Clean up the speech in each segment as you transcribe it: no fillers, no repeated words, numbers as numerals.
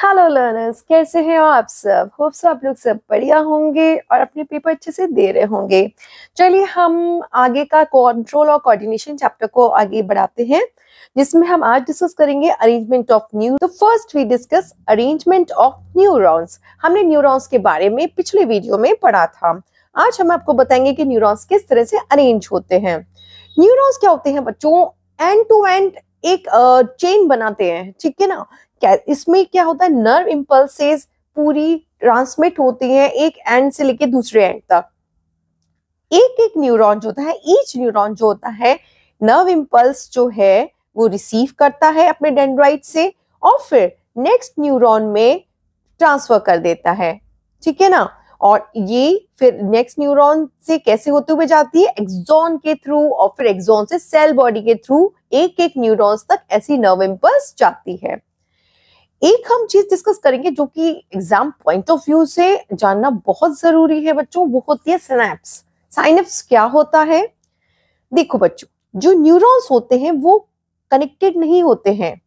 Hello learners, कैसे हैं आप सब। होप सो आप लोग सब बढ़िया होंगे और अपने पेपर अच्छे से दे रहे होंगे। चलिए हम आगे का कंट्रोल और कोऑर्डिनेशन चैप्टर को आगे बढ़ाते हैं, जिसमें हम आज डिस्कस करेंगे अरेंजमेंट ऑफ न्यूरॉन्स। तो first we discuss arrangement of neurons. हमने न्यूरॉन्स के बारे में पिछले वीडियो में पढ़ा था। आज हम आपको बताएंगे कि न्यूरॉन्स किस तरह से अरेंज होते हैं। न्यूरॉन्स क्या होते हैं बच्चों? एंड टू एंड एक चेन बनाते हैं, ठीक है ना। इसमें क्या होता है, नर्व इंपल्सेस पूरी ट्रांसमिट होती हैं एक एंड से लेके दूसरे एंड तक। एक एक न्यूरॉन जो होता है, ईच न्यूरॉन जो होता है, नर्व इंपल्स जो है वो रिसीव करता है अपने डेंड्राइट से और फिर नेक्स्ट न्यूरॉन में ट्रांसफर कर देता है, ठीक है ना। और ये फिर नेक्स्ट न्यूरॉन से कैसे होते हुए जाती है, एक्सॉन के थ्रू, और फिर एक्सॉन से सेल बॉडी के थ्रू एक एक न्यूरॉन्स तक ऐसी नर्व इंपल्स जाती है। एक हम चीज डिस्कस करेंगे जो कि एग्जाम पॉइंट ऑफ व्यू से जानना बहुत जरूरी है बच्चों, वो होती है सिनैप्स। साइनेप्स क्या होता है? देखो बच्चों, जो न्यूरॉन्स होते हैं वो कनेक्टेड नहीं होते हैं,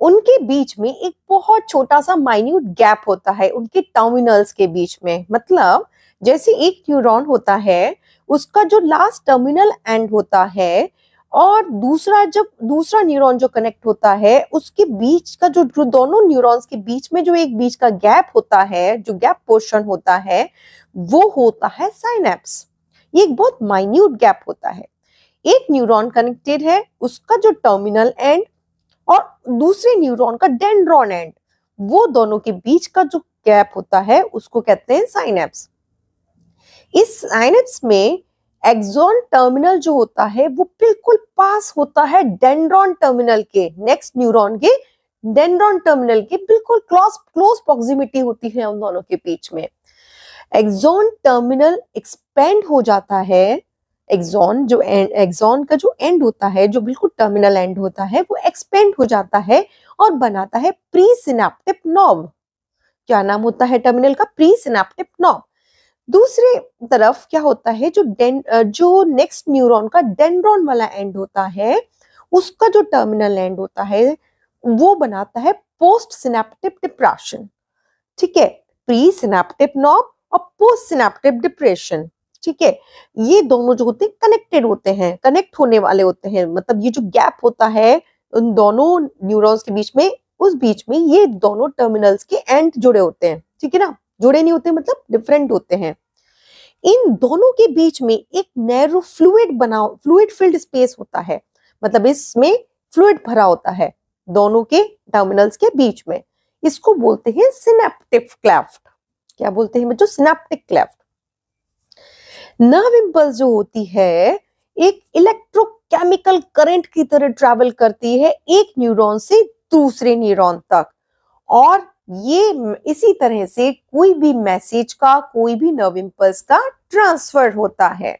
उनके बीच में एक बहुत छोटा सा माइन्यूट गैप होता है उनके टर्मिनल्स के बीच में। मतलब जैसे एक न्यूरॉन होता है, उसका जो लास्ट टर्मिनल एंड होता है और दूसरा न्यूरॉन जो कनेक्ट होता है, उसके बीच का जो दोनों न्यूरॉन्स के बीच में जो एक बीच का गैप होता है, जो गैप पोर्शन होता है, वो होता है साइनेप्स। ये एक बहुत माइन्यूट गैप होता है। एक न्यूरॉन कनेक्टेड है, उसका जो टर्मिनल एंड और दूसरे न्यूरॉन का डेंड्रॉन एंड, वो दोनों के बीच का जो गैप होता है उसको कहते हैं साइनेप्स। इस साइनेप्स में एक्सॉन टर्मिनल जो होता है वो बिल्कुल पास होता है डेंड्रॉन टर्मिनल के, नेक्स्ट न्यूरॉन के डेंड्रॉन टर्मिनल के बिल्कुल क्लोज प्रॉक्सिमिटी होती है उन दोनों के बीच में। एक्सॉन टर्मिनल एक्सपेंड हो जाता है। एक्सॉन का जो एंड होता है, जो बिल्कुल टर्मिनल एंड होता है, वो एक्सपेंड हो जाता है और बनाता है प्री सिनेप्टिक नॉब। क्या नाम होता है टर्मिनल का? Pre synaptic knob. दूसरे तरफ क्या होता है, जो नेक्स्ट न्यूरॉन का डेंड्रॉन वाला एंड होता है, उसका जो टर्मिनल एंड होता है वो बनाता है पोस्ट सिनेप्टिक डिप्रेशन, ठीक है। प्री सिनेप्टिक नॉब और पोस्ट सिनेप्टिक डिप्रेशन, ठीक है। ये दोनों जो होते हैं कनेक्टेड होते हैं, कनेक्ट होने वाले होते हैं। मतलब ये जो गैप होता है उन दोनों न्यूरॉन्स के बीच में, उस बीच में ये दोनों टर्मिनल्स के एंड जुड़े होते हैं, ठीक है ना। जुड़े नहीं होते मतलब डिफरेंट होते हैं। इन दोनों के बीच में एक नैरो फ्लूइड फिल्ड स्पेस होता है। मतलब इसमें फ्लूइड भरा होता है दोनों के टर्मिनल्स के बीच में। इसको बोलते हैं सिनेप्टिक क्लेफ्ट। क्या बोलते हैं बच्चों? Synaptic cleft. नर्व इंपल्स जो होती है एक इलेक्ट्रोकेमिकल करंट की तरह ट्रैवल करती है एक न्यूरॉन से दूसरे न्यूरॉन तक, और ये इसी तरह से कोई भी मैसेज का, कोई भी नर्व इंपल्स का ट्रांसफर होता है।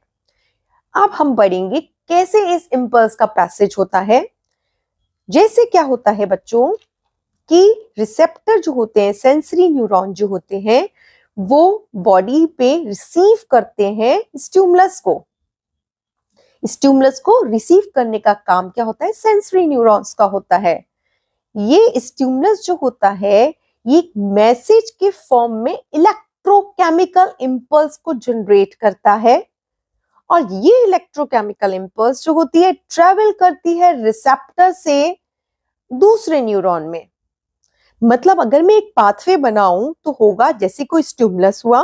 अब हम पढ़ेंगे कैसे इस इंपल्स का पैसेज होता है। जैसे क्या होता है बच्चों कि रिसेप्टर जो होते हैं, सेंसरी न्यूरॉन जो होते हैं, वो बॉडी पे रिसीव करते हैं स्टिमुलस को। स्टिमुलस को रिसीव करने का काम क्या होता है? सेंसरी न्यूरॉन्स का होता है। ये स्टिमुलस जो होता है ये मैसेज के फॉर्म में इलेक्ट्रोकेमिकल इंपल्स को जनरेट करता है, और ये इलेक्ट्रोकेमिकल इंपल्स जो होती है ट्रेवल करती है रिसेप्टर से दूसरे न्यूरॉन में। मतलब अगर मैं एक पाथवे बनाऊं तो होगा जैसे कोई स्टिमुलस हुआ,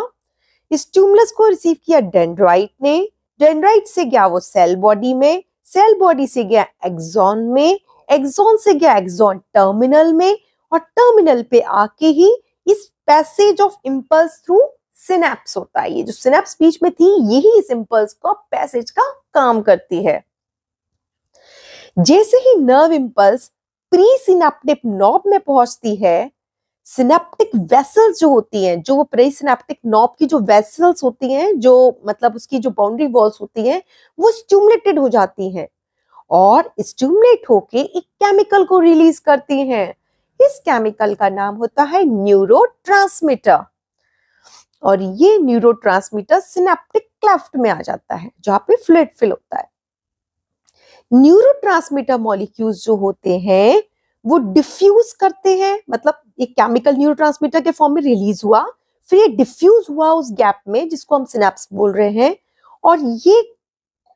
स्टिमुलस को रिसीव किया डेंड्राइट ने, डेंड्राइट से गया वो सेल बॉडी में, सेल बॉडी से गया एक्सॉन में, एक्सॉन से गया एक्सॉन टर्मिनल में, और टर्मिनल पे आके ही इस passage of impulse through synapse होता है। ये जो सिनेप्स बीच में थी, यही इस इंपल्स का पैसेज का काम करती है। जैसे ही nerve impulse presynaptic knob में पहुंचती है, सिनेप्टिक वेसल्स जो होती हैं, जो प्री सिनेप्टिक नॉब की जो वेसल्स होती हैं, जो मतलब उसकी जो बाउंड्री वॉल्स होती हैं, वो स्टिमुलेटेड हो जाती हैं और स्टिमुलेट होके एक केमिकल को रिलीज करती हैं। इस केमिकल का नाम होता है न्यूरोट्रांसमीटर, और ये न्यूरोट्रांसमीटर सिनेप्टिक क्लेफ्ट में आ जाता है जहां पे फ्लूइड फिल होता है। न्यूरोट्रांसमीटर मॉलिक्यूल्स जो होते हैं वो डिफ्यूज करते हैं, मतलब एक केमिकल न्यूरोट्रांसमीटर के फॉर्म में रिलीज हुआ, फिर ये डिफ्यूज हुआ उस गैप में जिसको हम सिनेप्स बोल रहे हैं, और ये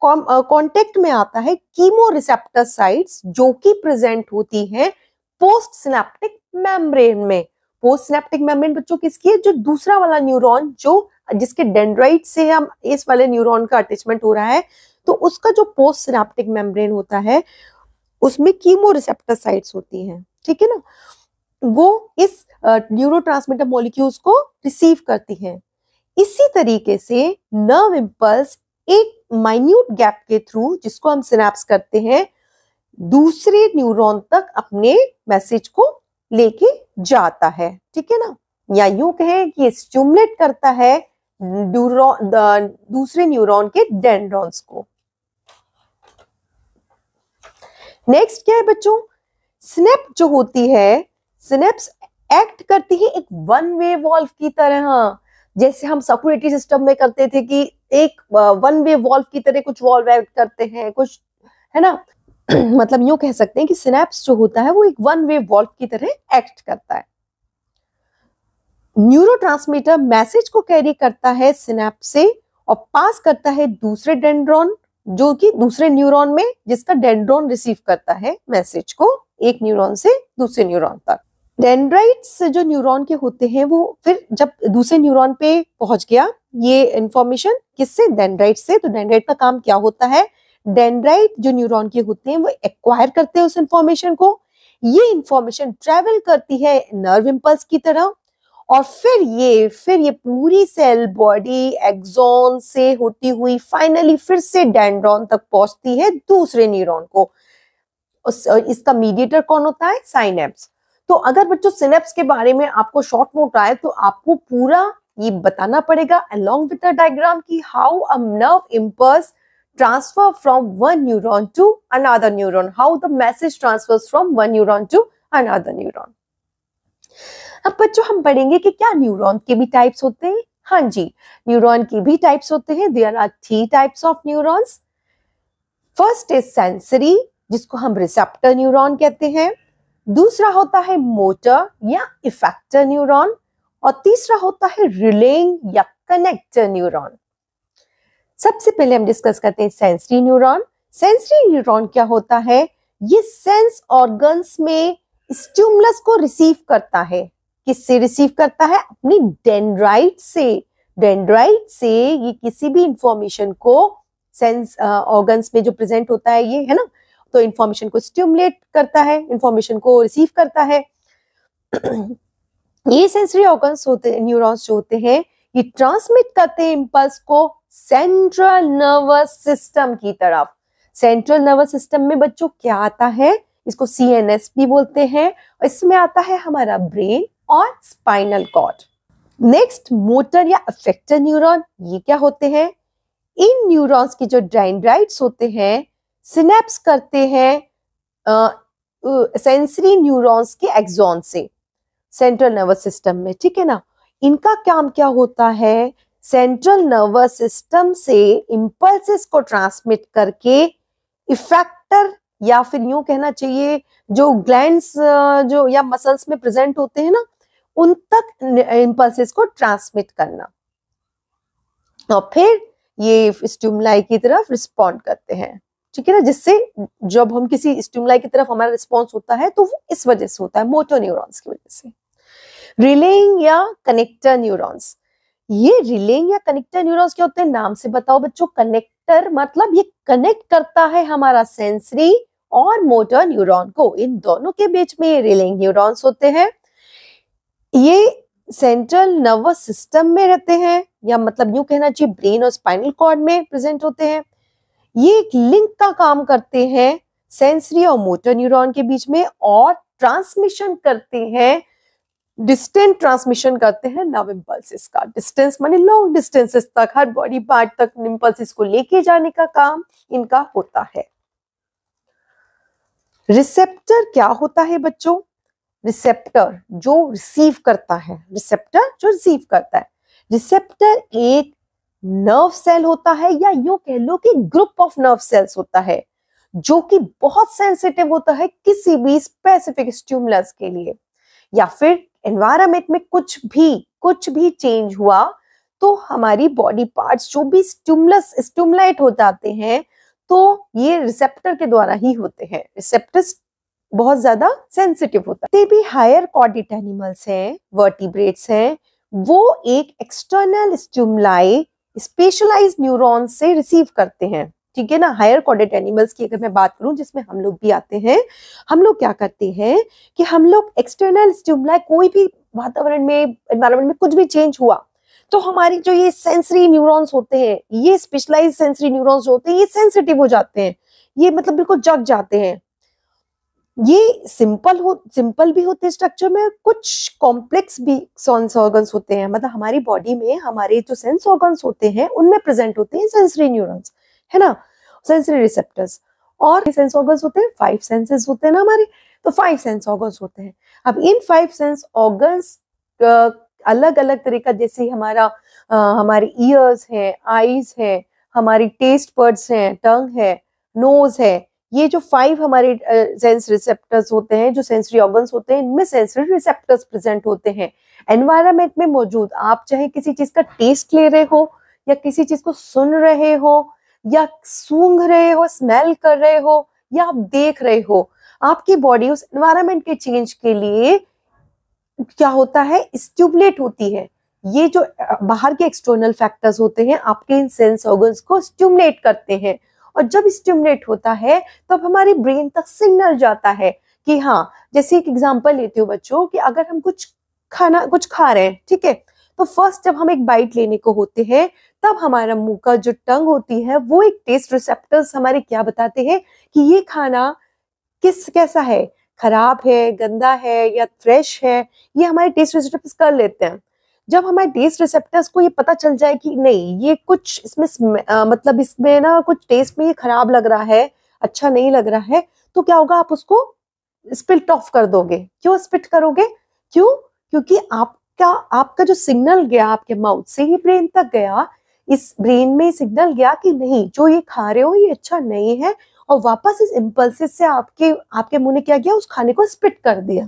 कांटेक्ट में आता है कीमो रिसेप्टर साइट्स जो कि प्रेजेंट होती हैं पोस्ट सिनेप्टिक मेम्ब्रेन में। पोस्ट सिनेप्टिक मेम्ब्रेन बच्चों किसकी है? जो दूसरा वाला न्यूरॉन जो जिसके डेंड्राइट से हम इस वाले न्यूरॉन का अटैचमेंट हो रहा है, तो उसका जो पोस्ट सिनेप्टिक मेम्ब्रेन होता है उसमें कीमो रिसेप्टर साइट्स होती हैं, ठीक है ना, वो इस न्यूरोट्रांसमीटर मॉलिक्यूल्स को रिसीव करती हैं। इसी तरीके से नर्व इंपल्स एक माइन्यूट गैप के थ्रू, जिसको हम सिनेप्स करते हैं, दूसरे न्यूरॉन तक अपने मैसेज को लेके जाता है, ठीक है ना, या यूं कहें कि स्टिमुलेट करता है दूसरे न्यूरॉन के डेंड्रॉन्स को। नेक्स्ट क्या है बच्चों? सिनेप्स जो होती है, सिनेप्स एक्ट करती है एक वन वे वॉल्व की तरह, जैसे हम सर्कुलेटरी सिस्टम में करते थे कि एक वन वे वॉल्व की तरह कुछ वॉल्व एक्ट करते हैं, कुछ है ना मतलब यूं कह सकते हैं कि सिनेप्स जो होता है वो एक वन वे वॉल्व की तरह एक्ट करता है। न्यूरोट्रांसमीटर मैसेज को कैरी करता है सिनेप्स से और पास करता है दूसरे डेंड्रॉन, जो कि दूसरे न्यूरॉन में, जिसका डेंड्रॉन रिसीव करता है मैसेज को एक न्यूरॉन से दूसरे न्यूरॉन तक। डेंड्राइट्स जो न्यूरॉन के होते हैं वो फिर जब दूसरे न्यूरॉन पे पहुंच गया ये इंफॉर्मेशन, किससे? डेंड्राइट से। तो डेंड्राइट का काम क्या होता है? डेंड्राइट जो न्यूरॉन के होते हैं वो एक्वायर करते हैं उस इंफॉर्मेशन को, ये इंफॉर्मेशन ट्रेवल करती है नर्व इंपल्स की तरह, और फिर ये पूरी सेल बॉडी एक्सॉन से होती हुई फाइनली फिर से डेंड्रॉन तक पहुंचती है दूसरे न्यूरॉन को। इसका मीडिएटर कौन होता है? साइनेप्स। तो अगर बच्चों सिनेप्स के बारे में आपको शॉर्ट नोट आए तो आपको पूरा ये बताना पड़ेगा अलोंग विद द डायग्राम कि how a nerve impulse transfer from one neuron to another neuron, how the message transfers from one neuron to another neuron. अब बच्चों हम पढ़ेंगे कि क्या न्यूरॉन के भी टाइप्स होते हैं? हाँ जी, न्यूरॉन की भी टाइप्स होते हैं। There are 3 types of neurons. First is sensory, जिसको हम रिसेप्टर न्यूरॉन कहते हैं। दूसरा होता है मोटर या इफेक्टर न्यूरॉन, और तीसरा होता है रिलेइंग या कनेक्टर न्यूरॉन। सबसे पहले हम डिस्कस करते हैं सेंसरी न्यूरॉन। सेंसरी न्यूरॉन क्या होता है? ये सेंस ऑर्गन्स में स्टिमुलस को रिसीव करता है। किससे रिसीव करता है? अपनी डेंड्राइट से। डेंड्राइट से ये किसी भी इंफॉर्मेशन को सेंस ऑर्गन्स में जो प्रेजेंट होता है ये, है ना, तो इंफॉर्मेशन को स्टिमुलेट करता है, इंफॉर्मेशन को रिसीव करता है। ये सेंसरी ऑर्गन्स होते हैं, न्यूरॉन्स जो होते हैं, ये ट्रांसमिट करते हैं इंपल्स को सेंट्रल नर्वस सिस्टम की तरफ। सेंट्रल नर्वस सिस्टम में बच्चों क्या आता है? इसको सीएनएस भी बोलते हैं, और इसमें आता है हमारा ब्रेन और स्पाइनल कॉर्ड। नेक्स्ट मोटर या अफेक्टर न्यूरॉन, ये क्या होते हैं? इन न्यूरॉन्स की जो डेंड्राइट्स होते हैं सिनेप्स करते हैं सेंसरी न्यूरॉन्स के एक्सॉन से सेंट्रल नर्वस सिस्टम में, ठीक है ना। इनका काम क्या होता है? सेंट्रल नर्वस सिस्टम से इंपल्सेस को ट्रांसमिट करके इफेक्टर, या फिर यूं कहना चाहिए जो ग्लैंड्स जो या मसल्स में प्रेजेंट होते हैं ना, उन तक इंपल्सेस को ट्रांसमिट करना, और फिर ये स्टिमुलाई की तरफ रिस्पॉन्ड करते हैं, ठीक है ना। जिससे जब हम किसी स्टिमुलाई की तरफ हमारा रिस्पॉन्स होता है तो वो इस वजह से होता है, मोटर न्यूरॉन्स की वजह से। रिलेइंग या कनेक्टर न्यूरॉन्स, ये रिलेइंग या कनेक्टर न्यूरॉन्स क्या होते हैं? नाम से बताओ बच्चों। कनेक्टर मतलब ये कनेक्ट करता है हमारा सेंसरी और मोटर न्यूरॉन को, इन दोनों के बीच में रिलेइंग न्यूरॉन्स होते हैं। ये सेंट्रल नर्वस सिस्टम में रहते हैं, या मतलब यूं कहना चाहिए ब्रेन और स्पाइनल कॉर्ड में प्रेजेंट होते हैं। ये एक लिंक का काम करते हैं सेंसरी और मोटर न्यूरॉन के बीच में, और ट्रांसमिशन करते हैं, डिस्टेंट ट्रांसमिशन करते हैं नर्व इंपल्सेस का। डिस्टेंस माने लॉन्ग डिस्टेंसेस तक, हर बॉडी पार्ट तक इंपल्सेस को लेके जाने का काम इनका होता है। रिसेप्टर क्या होता है बच्चों? रिसेप्टर जो रिसीव करता है, रिसेप्टर जो रिसीव करता है। रिसेप्टर एक नर्व सेल होता है, या यूं कह लो कि ग्रुप ऑफ नर्व सेल्स होता है जो कि बहुत सेंसिटिव होता है किसी भी स्पेसिफिक स्टिमुलस के लिए, या फिर एनवायरनमेंट में कुछ भी चेंज हुआ तो हमारी बॉडी पार्ट्स जो भी स्टिमुलेट हो जाते हैं, तो ये रिसेप्टर के द्वारा ही होते हैं। रिसेप्टर्स बहुत ज्यादा सेंसिटिव होता है। भी हायर कॉर्डेट एनिमल्स हैं, वर्टिब्रेट्स हैं, वो एक एक्सटर्नल स्टिमुलाई स्पेशलाइज्ड न्यूरॉन से रिसीव करते हैं, ठीक है ना। हायर कॉर्डेट एनिमल्स की अगर मैं बात करूं, जिसमें हम लोग भी आते हैं, हम लोग क्या करते हैं कि हम लोग एक्सटर्नल स्टिमुलाई, कोई भी वातावरण में, एनवायरनमेंट में कुछ भी चेंज हुआ तो हमारी जो ये सेंसरी न्यूरॉन्स होते हैं, ये स्पेशलाइज्ड सेंसरी न्यूरॉन्स होते हैं, ये सेंसिटिव हो जाते हैं, ये मतलब बिल्कुल जग जाते हैं। ये सिंपल भी होते हैं स्ट्रक्चर में, कुछ कॉम्प्लेक्स भी सेंस ऑर्गन्स होते हैं। मतलब हमारी बॉडी में हमारे जो सेंस ऑर्गन्स होते हैं उनमें प्रेजेंट होते हैं सेंसरी न्यूरॉन्स, है ना, सेंसरी रिसेप्टर्स। और सेंस ऑर्गन्स होते हैं, 5 सेंसेस होते हैं ना हमारे, तो 5 सेंस ऑर्गन्स होते हैं। अब इन 5 सेंस ऑर्गन्स अलग अलग तरह का, जैसे हमारे ईयर्स हैं, आईज है, हमारी टेस्ट बड्स हैं, टंग है, नोज है, ये जो 5 हमारे सेंस रिसेप्टर्स होते हैं, जो सेंसरी ऑर्गन्स होते हैं, इनमें सेंसरी रिसेप्टर्स प्रेजेंट होते हैं एनवायरनमेंट में मौजूद। आप चाहे किसी चीज का टेस्ट ले रहे हो, या किसी चीज को सुन रहे हो, या सूंघ रहे हो, स्मेल कर रहे हो, या आप देख रहे हो, आपकी बॉडी उस एनवायरनमेंट के चेंज के लिए क्या होता है, स्टिमुलेट होती है। ये जो बाहर के एक्सटर्नल फैक्टर्स होते हैं आपके इन सेंस ऑर्गन्स को स्टिमुलेट करते हैं, और जब स्टिमुलेट होता है तब हमारे ब्रेन तक सिग्नल जाता है कि हाँ, जैसे एक एग्जांपल लेती हूँ बच्चों, कि अगर हम कुछ खा रहे हैं, ठीक है, तो फर्स्ट जब हम एक बाइट लेने को होते हैं, तब हमारा मुंह का जो टंग होती है वो एक टेस्ट रिसेप्टर्स हमारे क्या बताते हैं कि ये खाना कैसा है, खराब है, गंदा है या फ्रेश है, ये हमारे टेस्ट रिसेप्टर्स कर लेते हैं। जब हमारे टेस्ट रिसेप्टर्स को ये पता चल जाए कि नहीं, ये कुछ इसमें मतलब इसमें ना कुछ टेस्ट में ये खराब लग रहा है, अच्छा नहीं लग रहा है, तो क्या होगा, आप उसको स्पिट ऑफ कर दोगे। क्यों स्पिट करोगे? क्योंकि आपका जो सिग्नल गया आपके माउथ से ये ब्रेन तक गया, इस ब्रेन में सिग्नल गया कि नहीं, जो ये खा रहे हो ये अच्छा नहीं है, और वापस इस इम्पल्सिस से आपके मुंह ने क्या किया, उस खाने को स्पिट कर दिया।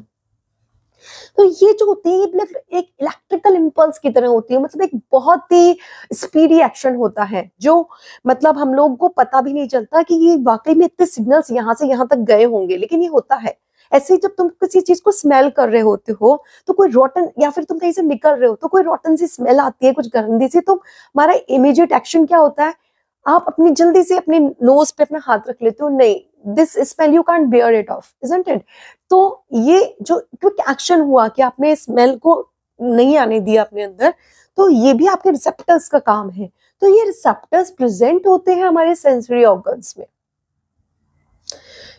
तो ये जो होती है, ये एक इलेक्ट्रिकल इम्पल्स की तरह होती है, मतलब एक बहुत ही स्पीडी एक्शन होता है, जो मतलब हम लोग को पता भी नहीं चलता कि ये वाकई में इतने सिग्नल्स यहाँ से यहाँ तक गए होंगे, लेकिन ये होता है। ऐसे ही जब तुम किसी चीज को स्मेल कर रहे होते हो, तो कोई रोटन, या फिर तुम कहीं से निकल रहे हो तो कोई रोटन सी स्मेल आती है, कुछ गंदी सी, तो हमारा इमीडिएट एक्शन क्या होता है, आप अपनी जल्दी से अपने नोज पे अपना हाथ रख लेते हो, नहीं, this smell you can't bear it off, isn't it. तो ये जो क्विक एक्शन हुआ कि आपने स्मेल को नहीं आने दिया अपने अंदर, तो ये भी आपके रिसेप्टर्स का काम है। तो ये रिसेप्टर्स प्रेजेंट होते हैं हमारे सेंसरी ऑर्गन्स में।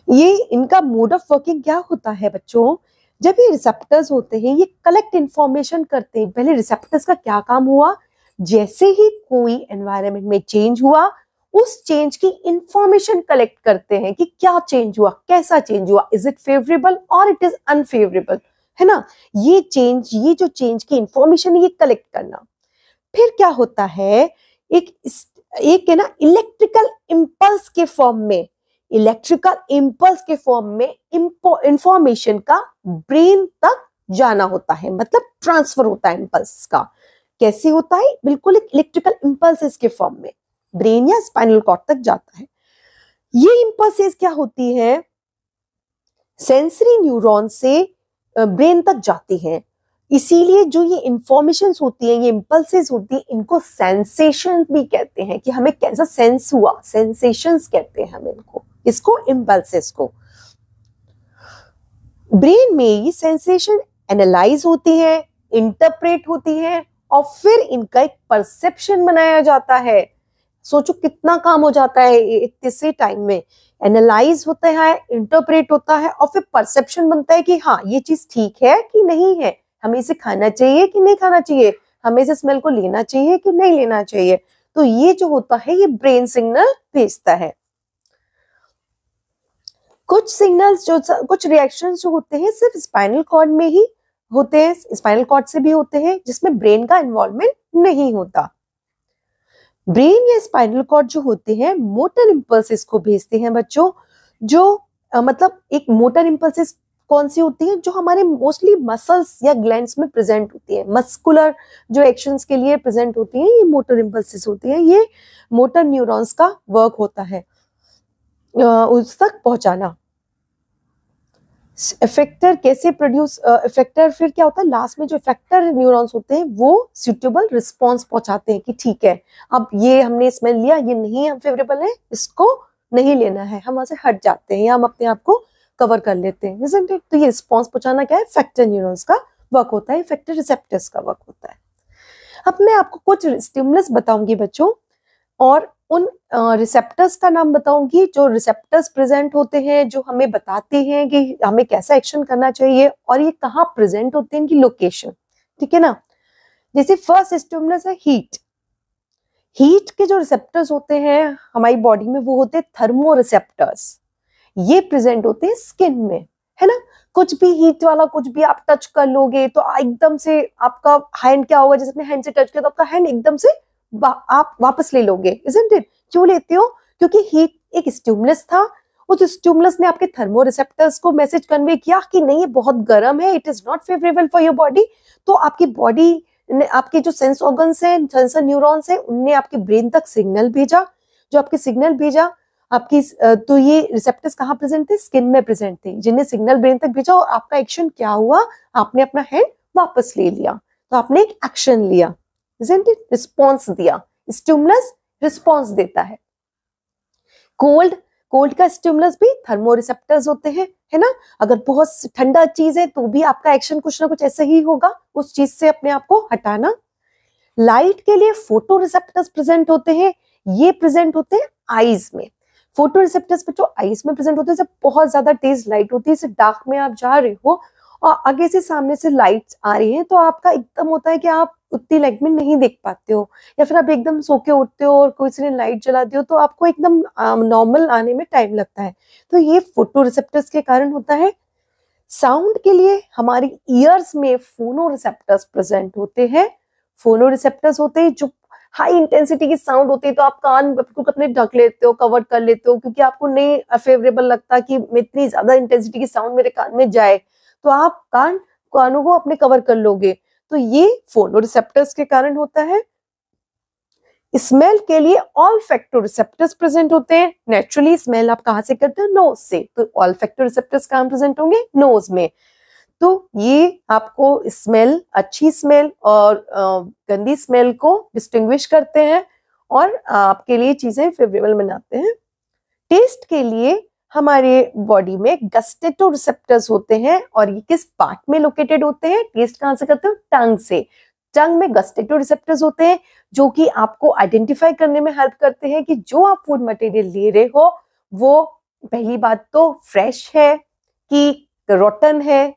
ये इनका मोड ऑफ वर्किंग क्या होता है बच्चों, जब ये रिसेप्टर्स होते हैं ये कलेक्ट इंफॉर्मेशन करते हैं। पहले रिसेप्टर्स का क्या काम हुआ, जैसे ही कोई एनवायरनमेंट में चेंज हुआ, उस चेंज की इंफॉर्मेशन कलेक्ट करते हैं कि क्या चेंज हुआ, कैसा चेंज हुआ, इज इट फेवरेबल और इट इज अनफेवरेबल, है ना। ये जो चेंज की इंफॉर्मेशन है ये कलेक्ट करना। फिर क्या होता है, एक है ना इलेक्ट्रिकल इम्पल्स के फॉर्म में इंफॉर्मेशन का ब्रेन तक जाना होता है, मतलब ट्रांसफर होता है इम्पल्स का। कैसे होता है, बिल्कुल एक इलेक्ट्रिकल इम्पल्सेस के फॉर्म में ब्रेन या स्पाइनल कॉर्ड तक जाता है। ये इम्पल्सेस क्या होती है, सेंसरी न्यूरॉन से ब्रेन तक जाती हैं। इसीलिए जो ये इंफॉर्मेशन होती है, ये इम्पल्सेस होती है, इनको सेंसेशन भी कहते हैं, कि हमें कैसा सेंस हुआ, सेंसेशंस कहते हैं हम इनको, इसको इम्पल्सेस को। ब्रेन में ये सेंसेशन एनालाइज होती है, इंटरप्रेट होती है, और फिर इनका एक परसेप्शन बनाया जाता है। सोचो कितना काम हो जाता है इतने से टाइम में। एनालाइज होता है, इंटरप्रेट होता है, और फिर परसेप्शन बनता है कि हाँ ये चीज ठीक है कि नहीं है, हमें इसे खाना चाहिए कि नहीं खाना चाहिए, हमें इस स्मेल को लेना चाहिए कि नहीं लेना चाहिए। तो ये जो होता है ये ब्रेन सिग्नल भेजता है। कुछ रिएक्शंस जो होते हैं सिर्फ स्पाइनल कॉर्ड में ही होते हैं, स्पाइनल कॉर्ड से भी होते हैं, जिसमें ब्रेन का इन्वॉल्वमेंट नहीं होता। ब्रेन या स्पाइनल कॉर्ड जो होते हैं मोटर इम्पल्सेस को भेजते हैं बच्चों, जो मतलब एक मोटर इम्पल्सेस कौन सी होती है, जो हमारे मोस्टली मसल्स या ग्लैंड्स में प्रेजेंट होती है, मस्कुलर जो एक्शंस के लिए प्रेजेंट होती हैं, ये मोटर इम्पल्सेस होती हैं। ये मोटर न्यूरॉन्स का वर्क होता है उस तक पहुंचाना। इफेक्टर कैसे प्रोड्यूस, इफेक्टर फिर क्या होता है, लास्ट में जो इफेक्टर न्यूरॉन्स होते हैं वो सूटेबल रिस्पॉन्स पहुंचाते हैं कि ठीक है, अब ये हमने स्मेल लिया, ये नहीं हम फेवरेबल है, इसको नहीं लेना है, हम वहां से हट जाते हैं या हम अपने आप को कवर कर लेते हैं, isn't it? तो ये रिस्पॉन्स पहुंचाना क्या है, इफेक्टर न्यूरॉन्स का वर्क होता है, इफेक्टर रिसेप्टर्स का वर्क होता है। अब मैं आपको कुछ स्टिमुलस बताऊंगी बच्चों, और उन रिसेप्टर्स का नाम बताऊंगी, जो रिसेप्टर्स प्रेजेंट होते हैं, जो हमें बताते हैं कि हमें कैसा एक्शन करना चाहिए, और ये कहाँ प्रेजेंट होते हैं, इनकी लोकेशन, ठीक है ना। जैसे फर्स्ट स्टिमुलस है हीट। हीट के जो रिसेप्टर्स होते हैं हमारी बॉडी में, वो होते हैं थर्मो रिसेप्टर्स। ये प्रेजेंट होते हैं स्किन में, है ना। कुछ भी हीट वाला कुछ भी आप टच कर लोगे तो एकदम से आपका हैंड क्या होगा, जैसे अपने हैंड से टच किया तो आपका हैंड एकदम से आप वापस ले लोगे, isn't it? क्यों लेते हो, क्योंकि हीट एक स्टिमुलस था, उस स्टिमुलस ने आपके थर्मो रिसेप्टर्स को मैसेज कन्वे किया कि नहीं ये बहुत गर्म है, it is not favourable for your body. तो आपकी बॉडी ने, आपके जो सेंस ऑर्गन्स हैं, सेंसर न्यूरॉन्स हैं, उनने आपके ब्रेन तक सिग्नल भेजा, जो आपके सिग्नल भेजा आपकी, तो ये रिसेप्टर्स कहाँ प्रेजेंट थे, स्किन में प्रेजेंट थे, जिन्हें सिग्नल ब्रेन तक भेजा, और आपका एक्शन क्या हुआ, आपने अपना हैंड वापस ले लिया, तो आपने एक एक्शन लिया, रिस्पॉन्स दिया। स्टिमुलस रिस्पॉन्स देता है। कोल्ड का स्टिमुलस भी थर्मो रिसेप्टर्स होते हैं, है ना। अगर बहुत ठंडा चीज है तो भी आपका एक्शन कुछ ना कुछ ऐसा ही होगा, उस चीज से अपने आप को हटाना। लाइट के लिए फोटो रिसेप्टर्स प्रेजेंट होते हैं, ये प्रेजेंट होते हैं आईज में। फोटो रिसेप्टर्स पे जो आईज में प्रेजेंट होते हैं, जब बहुत ज्यादा तेज लाइट होती है, जैसे डार्क में आप जा रहे हो और आगे से सामने से लाइट आ रही है, तो आपका एकदम होता है कि आप उतनी लाइट में नहीं देख पाते हो, या फिर आप एकदम सो के उठते हो और किसी ने लाइट जला दी हो तो आपको एकदम नॉर्मल आने में टाइम लगता है, तो ये फोटो रिसेप्टर्स के कारण होता है। साउंड के लिए हमारी ईयर्स में फोनो रिसेप्टर्स प्रेजेंट होते हैं। फोनो रिसेप्टर्स होते हैं जो हाई इंटेंसिटी की साउंड होती है, तो आप कान बिल्कुल अपने ढक लेते हो, कवर कर लेते हो, क्योंकि आपको नहीं फेवरेबल लगता कि इतनी ज्यादा इंटेंसिटी की साउंड मेरे कान में जाए, तो आप कानों को अपने कवर कर लोगे, तो ये फोनो रिसेप्टर्स के कारण होता है। स्मेल के लिए ऑल्फैक्टो रिसेप्टर्स प्रेजेंट होते हैं। नेचुरली स्मेल आप कहाँ से करते हो, नोज से, तो ऑल्फैक्टो रिसेप्टर्स कहाँ प्रेजेंट होंगे, नोज में। तो ये आपको स्मेल, अच्छी स्मेल और गंदी स्मेल को डिस्टिंग्विश करते हैं और आपके लिए चीजें फेवरेबल बनाते हैं। टेस्ट के लिए हमारे बॉडी में गस्टेटो रिसेप्टर्स होते हैं, और ये किस पार्ट में लोकेटेड होते हैं, टेस्ट कहाँ से करते हो, टंग से। टंग में गस्टेटो रिसेप्टर्स होते हैं जो कि आपको आइडेंटिफाई करने में हेल्प करते हैं कि जो आप फूड मटेरियल ले रहे हो वो पहली बात तो फ्रेश है कि रोटन है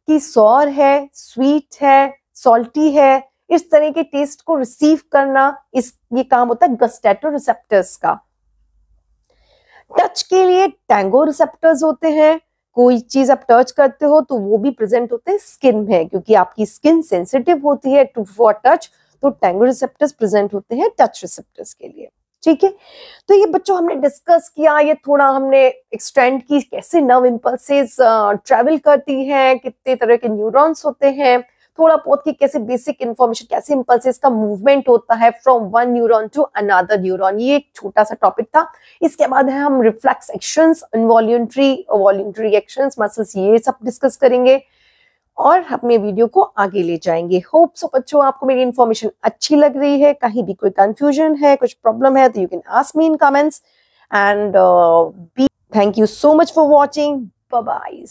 कि सॉर है, स्वीट है, सॉल्टी है, इस तरह के टेस्ट को रिसीव करना, ये काम होता है गस्टेटो रिसेप्टर्स का। टच के लिए टैंगो रिसेप्टर्स होते हैं, कोई चीज आप टच करते हो तो वो भी प्रेजेंट होते हैं स्किन में, क्योंकि आपकी स्किन सेंसिटिव होती है फॉर टच, तो टैंगो रिसेप्टर्स प्रेजेंट होते हैं टच रिसेप्टर्स के लिए, ठीक है। तो ये बच्चों हमने डिस्कस किया, ये थोड़ा हमने एक्सटेंड की कैसे नर्व इम्पल्सेस ट्रेवल करती हैं, कितने तरह के न्यूरॉन्स होते हैं, थोड़ा बहुत की कैसे बेसिक इंफॉर्मेशन, कैसे इम्पल्सेस का मूवमेंट होता है from one neuron to another neuron, ये एक छोटा सा टॉपिक था। इसके बाद है हम reflex actions, voluntary actions, muscles, ये सब डिस्कस करेंगे और अपने वीडियो को आगे ले जाएंगे। होप सो बच्चों आपको मेरी इन्फॉर्मेशन अच्छी लग रही है, कहीं भी कोई कंफ्यूजन है, कुछ प्रॉब्लम है तो you can ask me in comments and thank you so much for watching, bye bye.